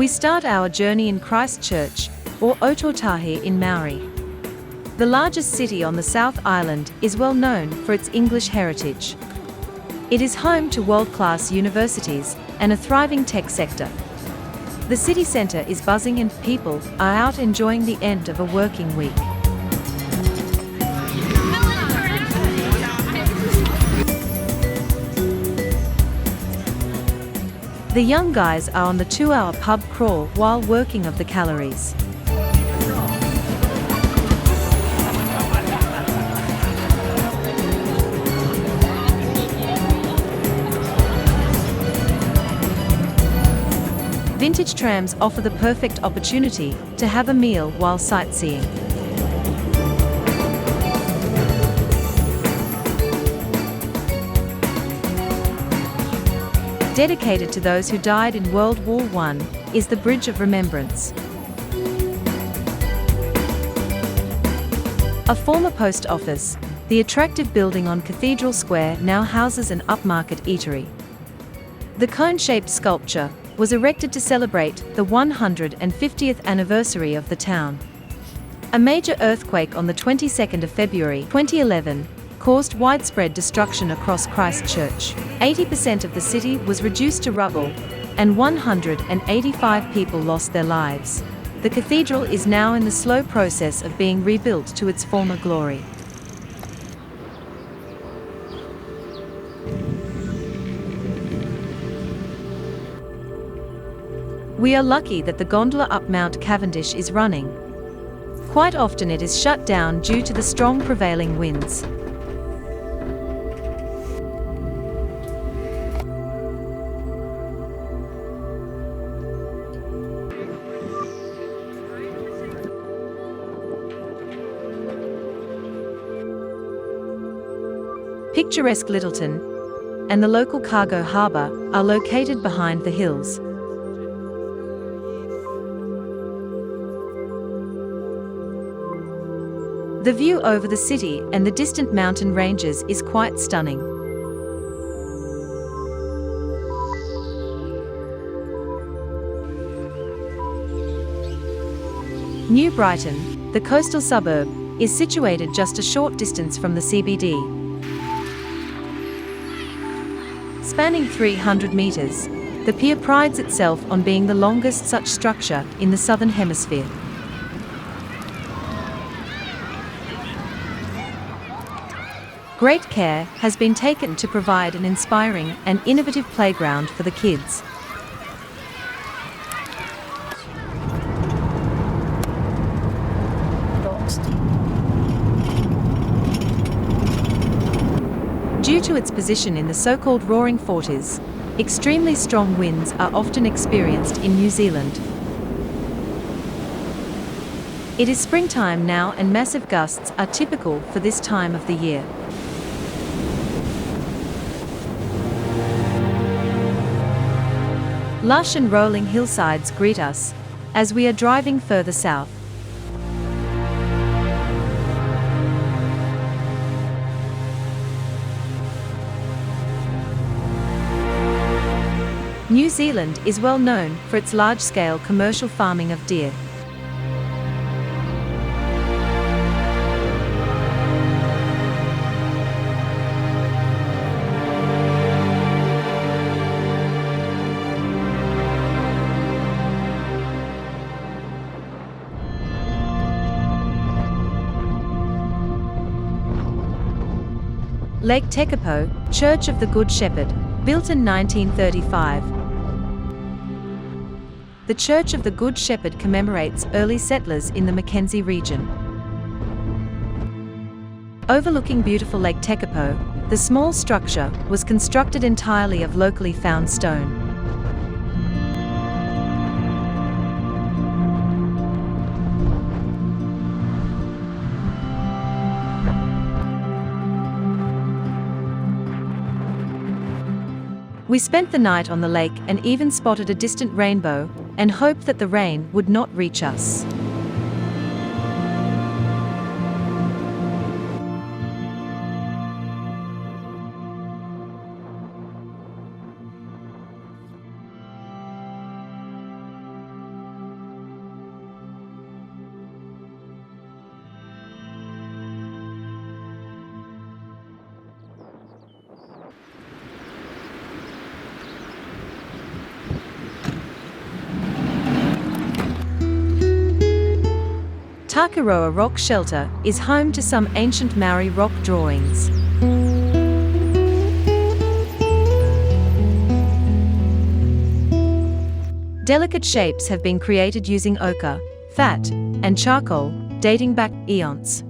We start our journey in Christchurch, or Otautahi in Maori. The largest city on the South Island is well known for its English heritage. It is home to world-class universities and a thriving tech sector. The city centre is buzzing and people are out enjoying the end of a working week. The young guys are on the 2-hour pub crawl while working of the calories. Vintage trams offer the perfect opportunity to have a meal while sightseeing. Dedicated to those who died in World War I is the Bridge of Remembrance. A former post office, the attractive building on Cathedral Square now houses an upmarket eatery. The cone-shaped sculpture was erected to celebrate the 150th anniversary of the town. A major earthquake on the 22nd of February 2011 caused widespread destruction across Christchurch. 80% of the city was reduced to rubble, and 185 people lost their lives. The cathedral is now in the slow process of being rebuilt to its former glory. We are lucky that the gondola up Mount Cavendish is running. Quite often it is shut down due to the strong prevailing winds. Picturesque Littleton and the local cargo harbour are located behind the hills. The view over the city and the distant mountain ranges is quite stunning. New Brighton, the coastal suburb, is situated just a short distance from the CBD. Spanning 300 metres, the pier prides itself on being the longest such structure in the Southern Hemisphere. Great care has been taken to provide an inspiring and innovative playground for the kids. Due to its position in the so-called Roaring Forties, extremely strong winds are often experienced in New Zealand. It is springtime now and massive gusts are typical for this time of the year. Lush and rolling hillsides greet us as we are driving further south. New Zealand is well known for its large-scale commercial farming of deer. Lake Tekapo, Church of the Good Shepherd, built in 1935. The Church of the Good Shepherd commemorates early settlers in the Mackenzie region. Overlooking beautiful Lake Tekapo, the small structure was constructed entirely of locally found stone. We spent the night on the lake and even spotted a distant rainbow, and hoped that the rain would not reach us. Takaroa Rock Shelter is home to some ancient Maori rock drawings. Delicate shapes have been created using ochre, fat, and charcoal, dating back eons.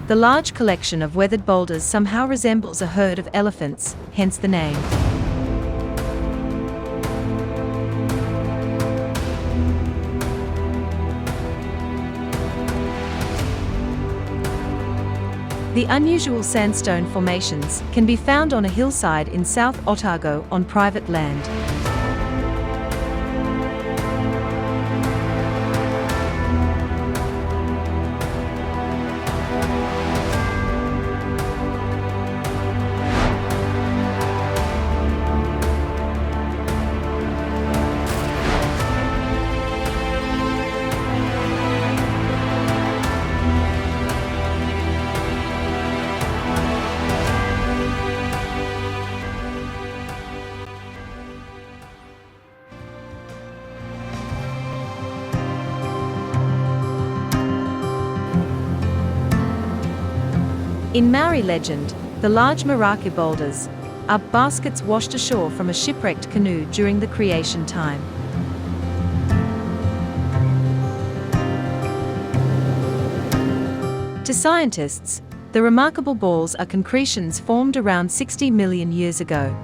The large collection of weathered boulders somehow resembles a herd of elephants, hence the name. The unusual sandstone formations can be found on a hillside in South Otago on private land. In Maori legend, the large Meraki boulders are baskets washed ashore from a shipwrecked canoe during the creation time. To scientists, the remarkable balls are concretions formed around 60 million years ago.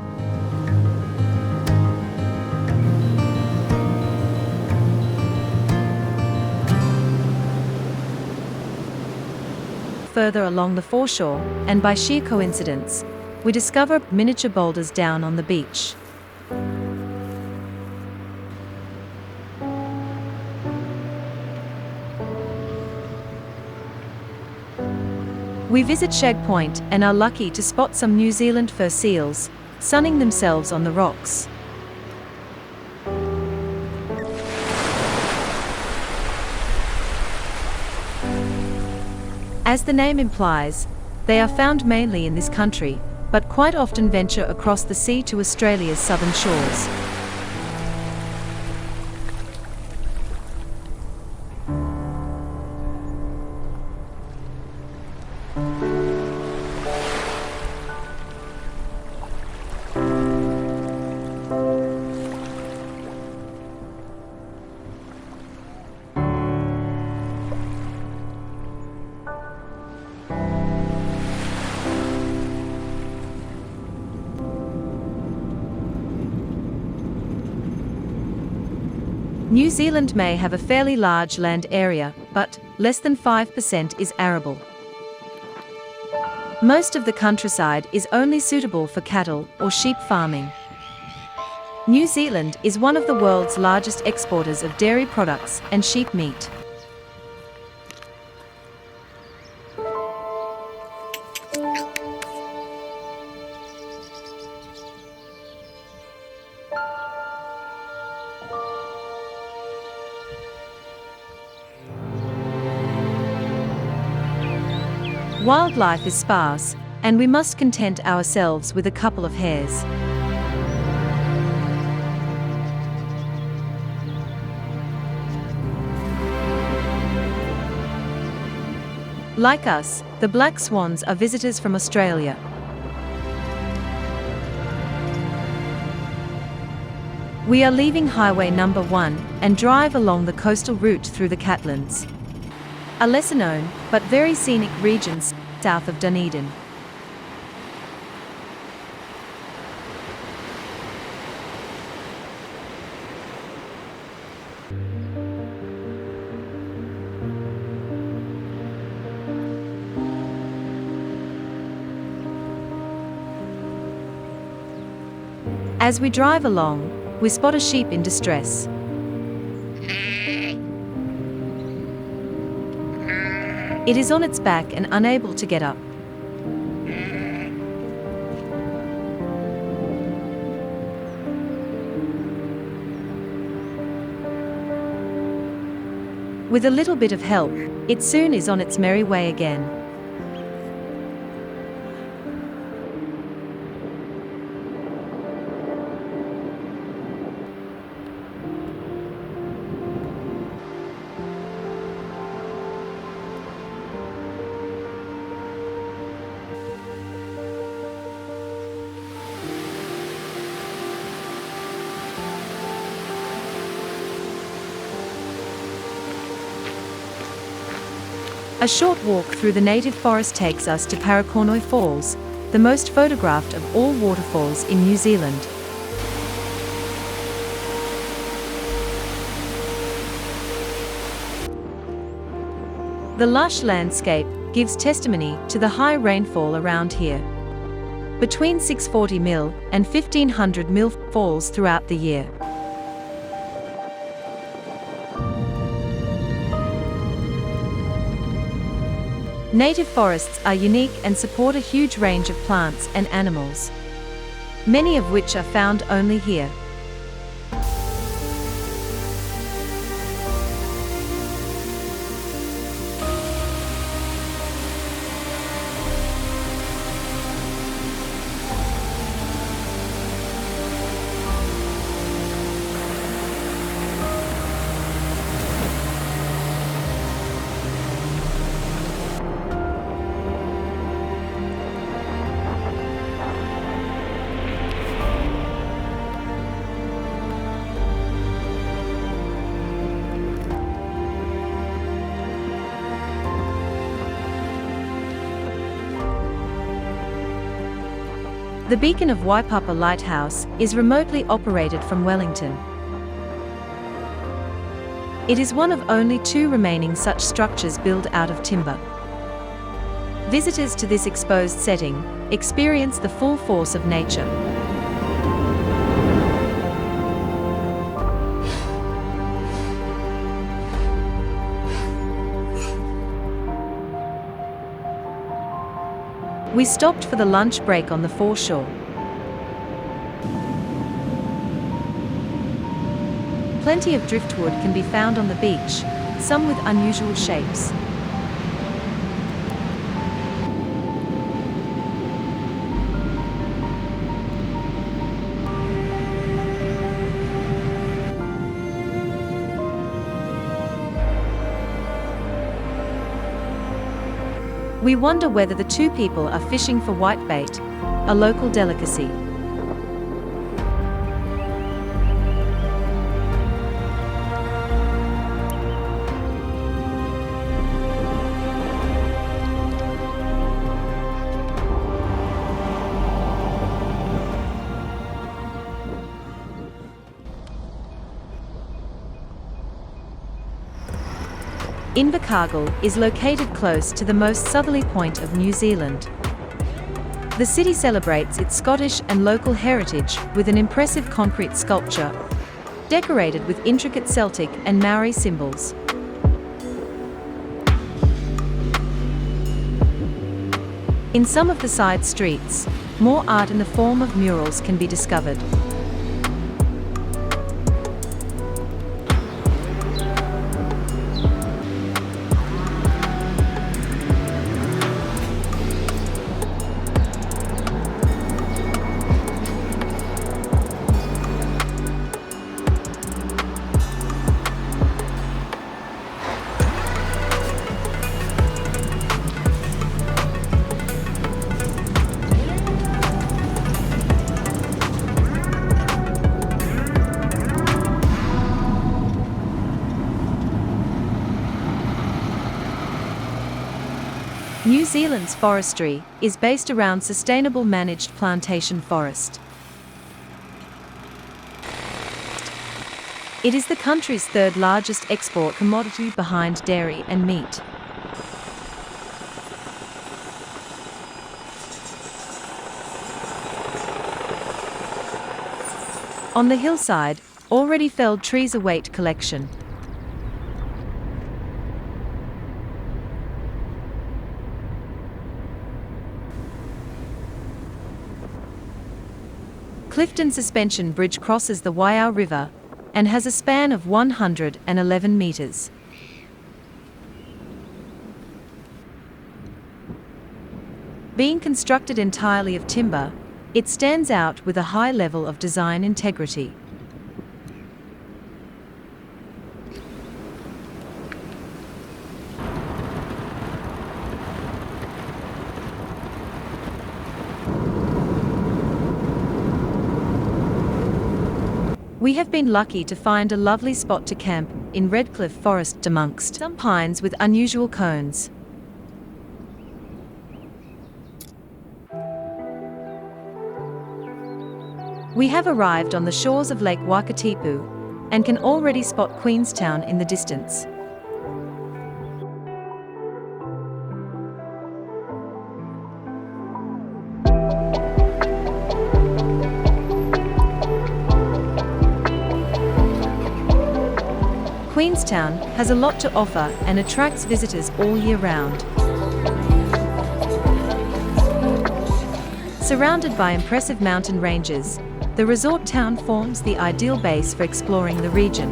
Further along the foreshore, and by sheer coincidence, we discover miniature boulders down on the beach. We visit Shag Point and are lucky to spot some New Zealand fur seals, sunning themselves on the rocks. As the name implies, they are found mainly in this country, but quite often venture across the sea to Australia's southern shores. New Zealand may have a fairly large land area, but less than 5% is arable. Most of the countryside is only suitable for cattle or sheep farming. New Zealand is one of the world's largest exporters of dairy products and sheep meat. Wildlife is sparse, and we must content ourselves with a couple of hares. Like us, the black swans are visitors from Australia. We are leaving Highway Number 1 and drive along the coastal route through the Catlins, a lesser-known, but very scenic region south of Dunedin. As we drive along, we spot a sheep in distress. It is on its back and unable to get up. With a little bit of help, it soon is on its merry way again. A short walk through the native forest takes us to Paracornoy Falls, the most photographed of all waterfalls in New Zealand. The lush landscape gives testimony to the high rainfall around here. Between 640 mm and 1500 mm falls throughout the year. Native forests are unique and support a huge range of plants and animals, many of which are found only here. The beacon of Waipapa Lighthouse is remotely operated from Wellington. It is one of only 2 remaining such structures built out of timber. Visitors to this exposed setting experience the full force of nature. We stopped for the lunch break on the foreshore. Plenty of driftwood can be found on the beach, some with unusual shapes. We wonder whether the 2 people are fishing for whitebait, a local delicacy. Invercargill is located close to the most southerly point of New Zealand. The city celebrates its Scottish and local heritage with an impressive concrete sculpture, decorated with intricate Celtic and Maori symbols. In some of the side streets, more art in the form of murals can be discovered. New Zealand's forestry is based around sustainable managed plantation forest. It is the country's 3rd largest export commodity behind dairy and meat. On the hillside, already felled trees await collection. Clifton Suspension Bridge crosses the Waiau River and has a span of 111 meters. Being constructed entirely of timber, it stands out with a high level of design integrity. We have been lucky to find a lovely spot to camp in Redcliffe Forest amongst some pines with unusual cones. We have arrived on the shores of Lake Wakatipu and can already spot Queenstown in the distance. Queenstown has a lot to offer and attracts visitors all year round. Surrounded by impressive mountain ranges, the resort town forms the ideal base for exploring the region.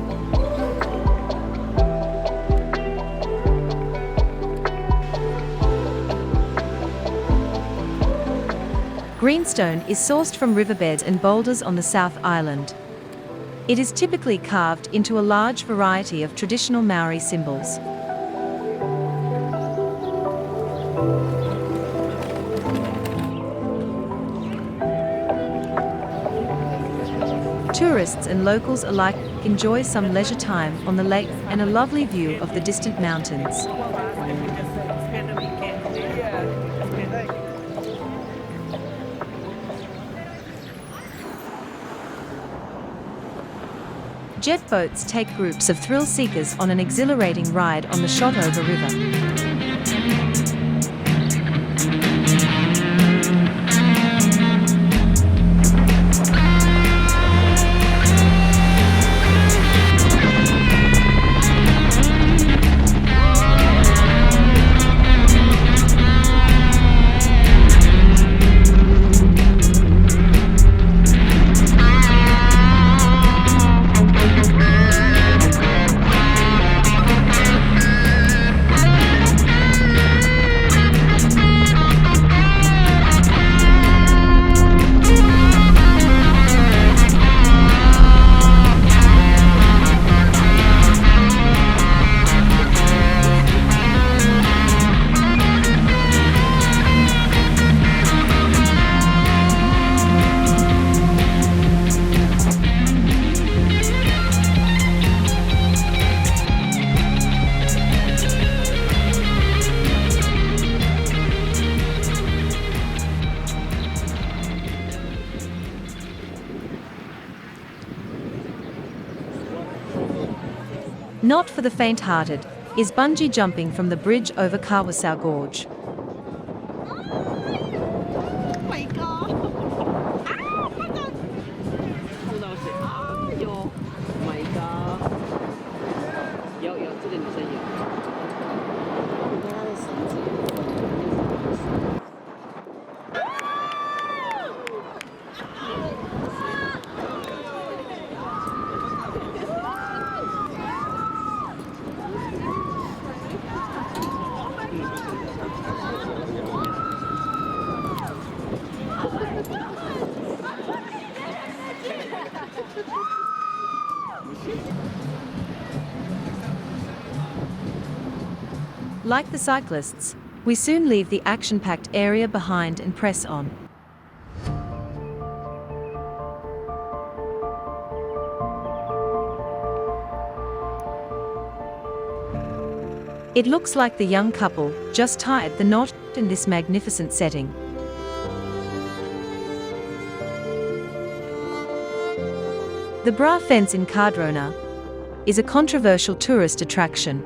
Greenstone is sourced from riverbeds and boulders on the South Island. It is typically carved into a large variety of traditional Maori symbols. Tourists and locals alike enjoy some leisure time on the lake and a lovely view of the distant mountains. Jet boats take groups of thrill seekers on an exhilarating ride on the Shotover River. Not for the faint-hearted is bungee jumping from the bridge over Kawasau Gorge. Like the cyclists, we soon leave the action-packed area behind and press on. It looks like the young couple just tied the knot in this magnificent setting. The Bra Fence in Cardrona is a controversial tourist attraction.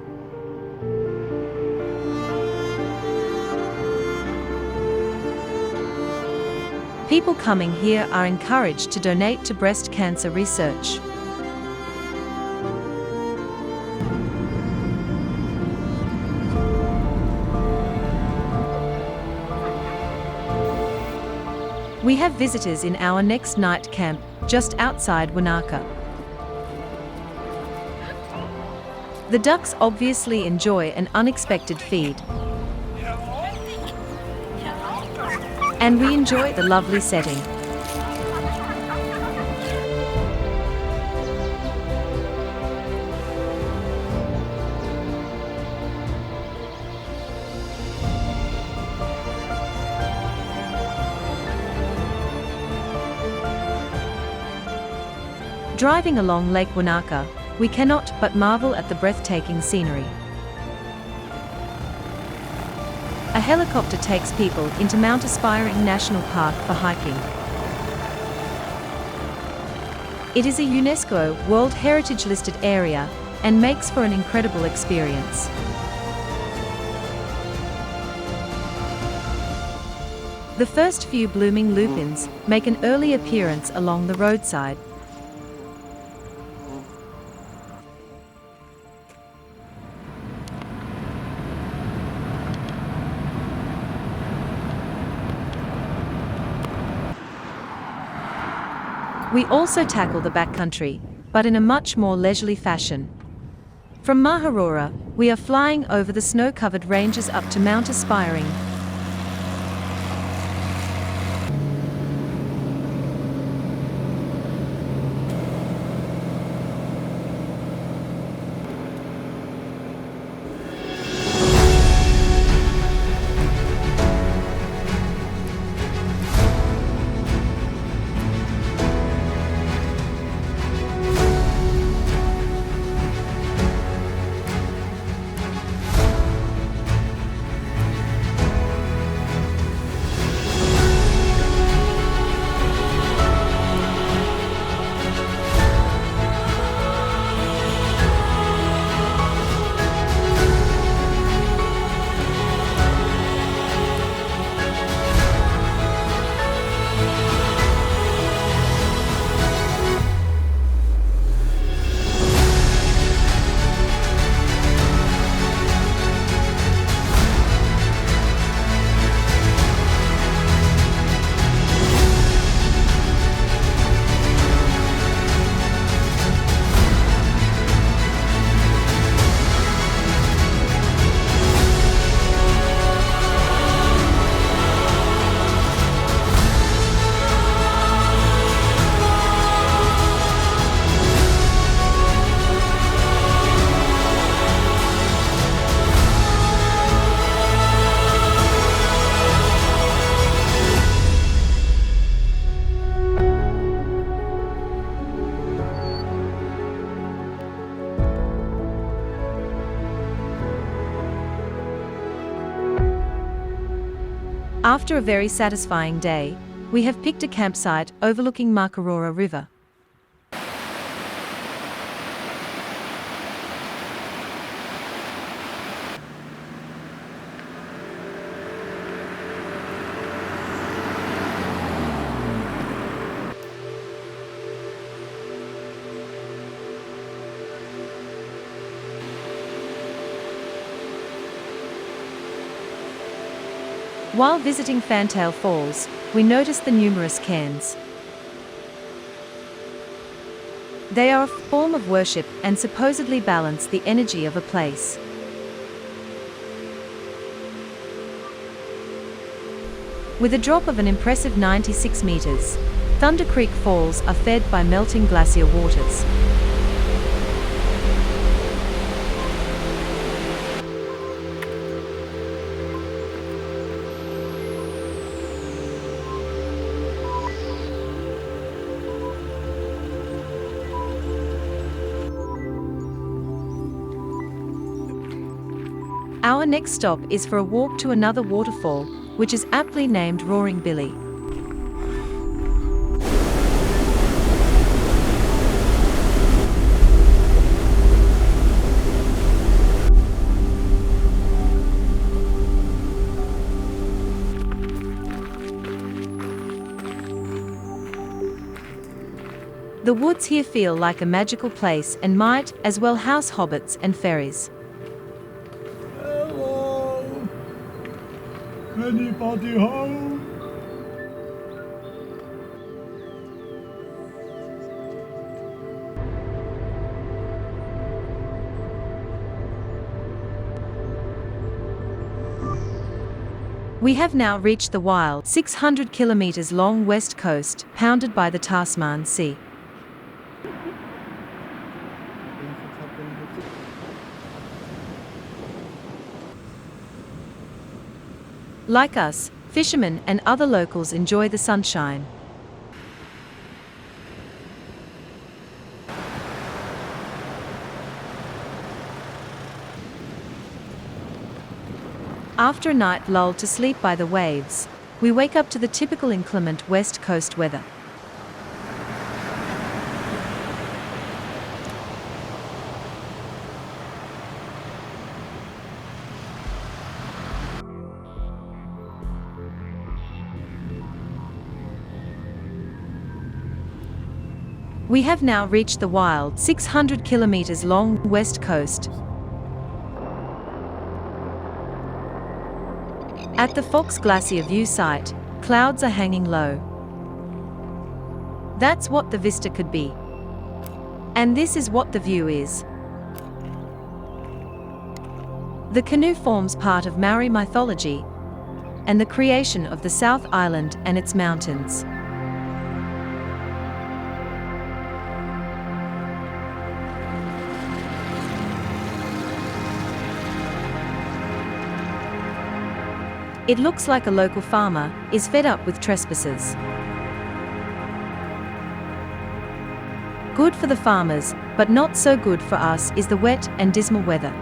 People coming here are encouraged to donate to breast cancer research. We have visitors in our next night camp, just outside Wanaka. The ducks obviously enjoy an unexpected feed. and we enjoy the lovely setting. Driving along Lake Wanaka, we cannot but marvel at the breathtaking scenery. A helicopter takes people into Mount Aspiring National Park for hiking. It is a UNESCO World Heritage listed area and makes for an incredible experience. The first few blooming lupins make an early appearance along the roadside. We also tackle the backcountry, but in a much more leisurely fashion. From Maharora, we are flying over the snow-covered ranges up to Mount Aspiring. After a very satisfying day, we have picked a campsite overlooking Makarora River. While visiting Fantail Falls, we noticed the numerous cairns. They are a form of worship and supposedly balance the energy of a place. With a drop of an impressive 96 meters, Thunder Creek Falls are fed by melting glacier waters. Our next stop is for a walk to another waterfall, which is aptly named Roaring Billy. The woods here feel like a magical place and might as well house hobbits and fairies. Anybody home? We have now reached the wild 600 kilometers long west coast, bounded by the Tasman Sea. Like us, fishermen and other locals enjoy the sunshine. After a night lulled to sleep by the waves, we wake up to the typical inclement west coast weather. We have now reached the wild 600 kilometers long west coast. At the Fox Glacier view site, clouds are hanging low. That's what the vista could be. And this is what the view is. The canoe forms part of Maori mythology and the creation of the South Island and its mountains. It looks like a local farmer is fed up with trespassers. Good for the farmers, but not so good for us is the wet and dismal weather.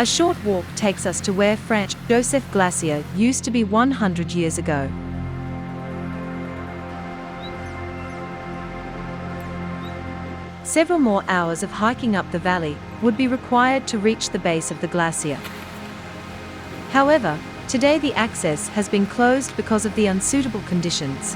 A short walk takes us to where Franz Joseph Glacier used to be 100 years ago. Several more hours of hiking up the valley would be required to reach the base of the glacier. However, today the access has been closed because of the unsuitable conditions.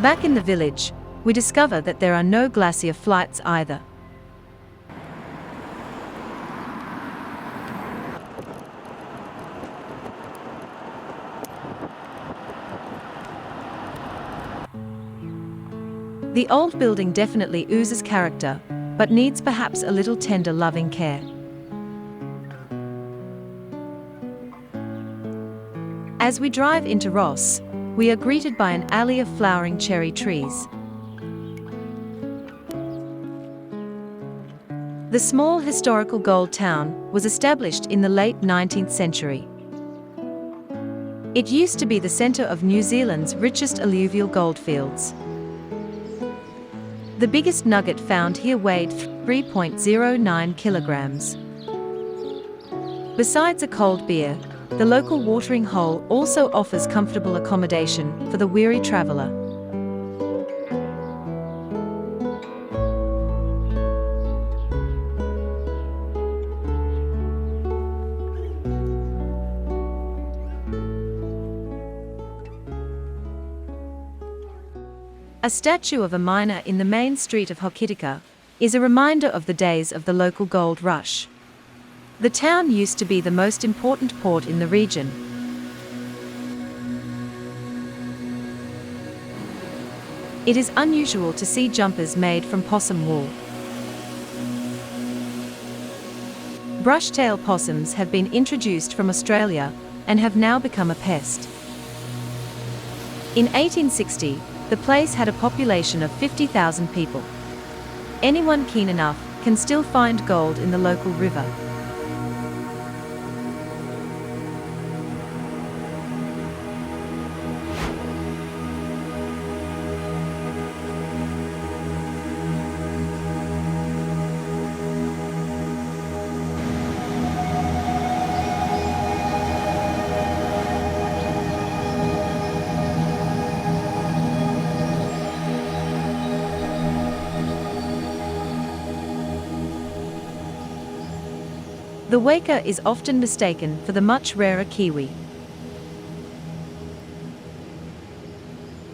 Back in the village, we discover that there are no glacier flights either. The old building definitely oozes character, but needs perhaps a little tender loving care. As we drive into Ross, we are greeted by an alley of flowering cherry trees. The small historical gold town was established in the late 19th century. It used to be the centre of New Zealand's richest alluvial goldfields. The biggest nugget found here weighed 3.09 kilograms. Besides a cold beer, the local watering hole also offers comfortable accommodation for the weary traveller. A statue of a miner in the main street of Hokitika is a reminder of the days of the local gold rush. The town used to be the most important port in the region. It is unusual to see jumpers made from possum wool. Brush-tail possums have been introduced from Australia and have now become a pest. In 1860, the place had a population of 50,000 people. Anyone keen enough can still find gold in the local river. The waka is often mistaken for the much rarer kiwi.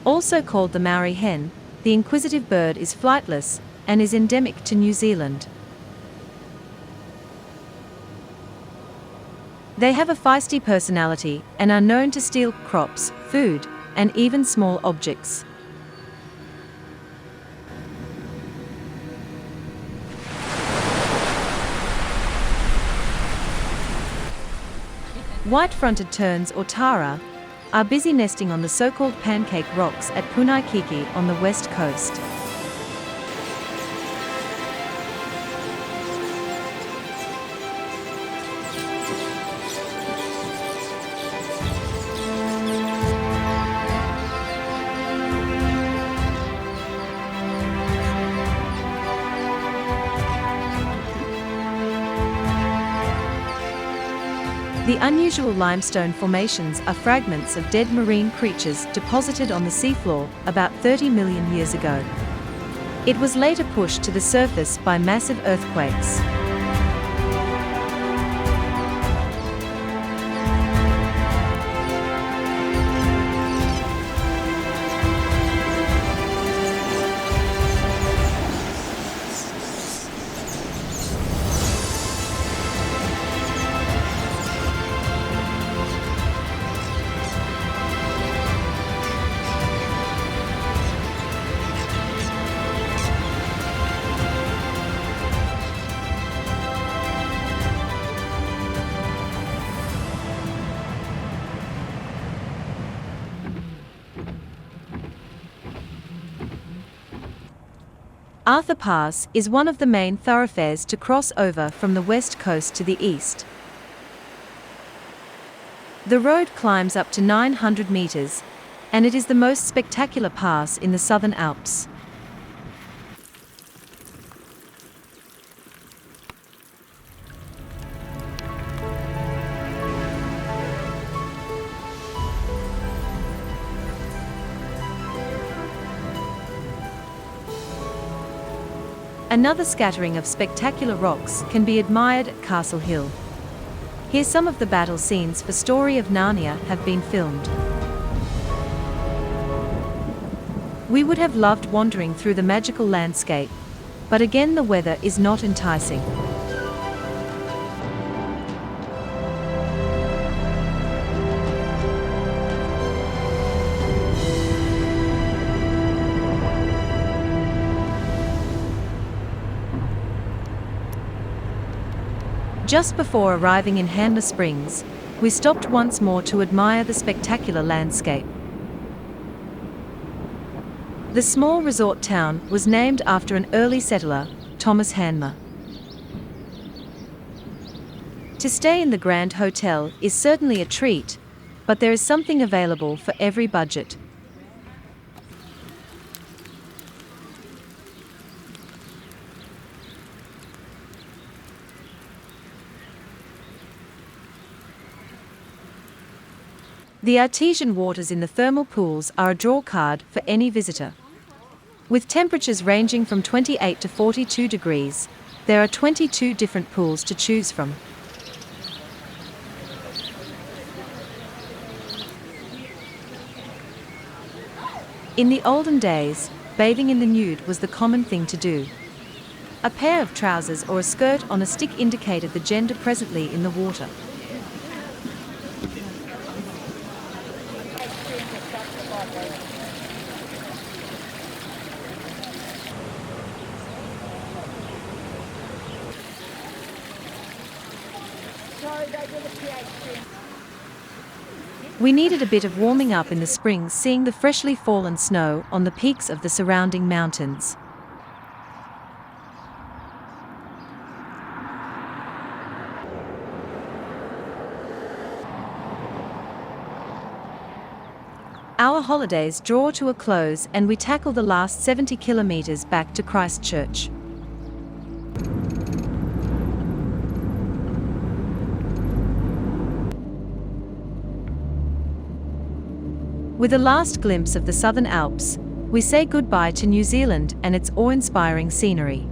Also called the Maori hen, the inquisitive bird is flightless and is endemic to New Zealand. They have a feisty personality and are known to steal crops, food, and even small objects. White-fronted terns or tara are busy nesting on the so-called pancake rocks at Punaikiki on the west coast. The unusual limestone formations are fragments of dead marine creatures deposited on the seafloor about 30 million years ago. It was later pushed to the surface by massive earthquakes. Arthur Pass is one of the main thoroughfares to cross over from the west coast to the east. The road climbs up to 900 meters, and it is the most spectacular pass in the Southern Alps. Another scattering of spectacular rocks can be admired at Castle Hill. Here some of the battle scenes for Story of Narnia have been filmed. We would have loved wandering through the magical landscape, but again the weather is not enticing. Just before arriving in Handler Springs, we stopped once more to admire the spectacular landscape. The small resort town was named after an early settler, Thomas Handler. To stay in the Grand Hotel is certainly a treat, but there is something available for every budget. The artesian waters in the thermal pools are a draw card for any visitor. With temperatures ranging from 28 to 42 degrees, there are 22 different pools to choose from. In the olden days, bathing in the nude was the common thing to do. A pair of trousers or a skirt on a stick indicated the gender presently in the water. We needed a bit of warming up in the springs, seeing the freshly fallen snow on the peaks of the surrounding mountains. Our holidays draw to a close and we tackle the last 70 kilometers back to Christchurch. With a last glimpse of the Southern Alps, we say goodbye to New Zealand and its awe-inspiring scenery,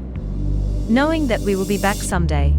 knowing that we will be back someday.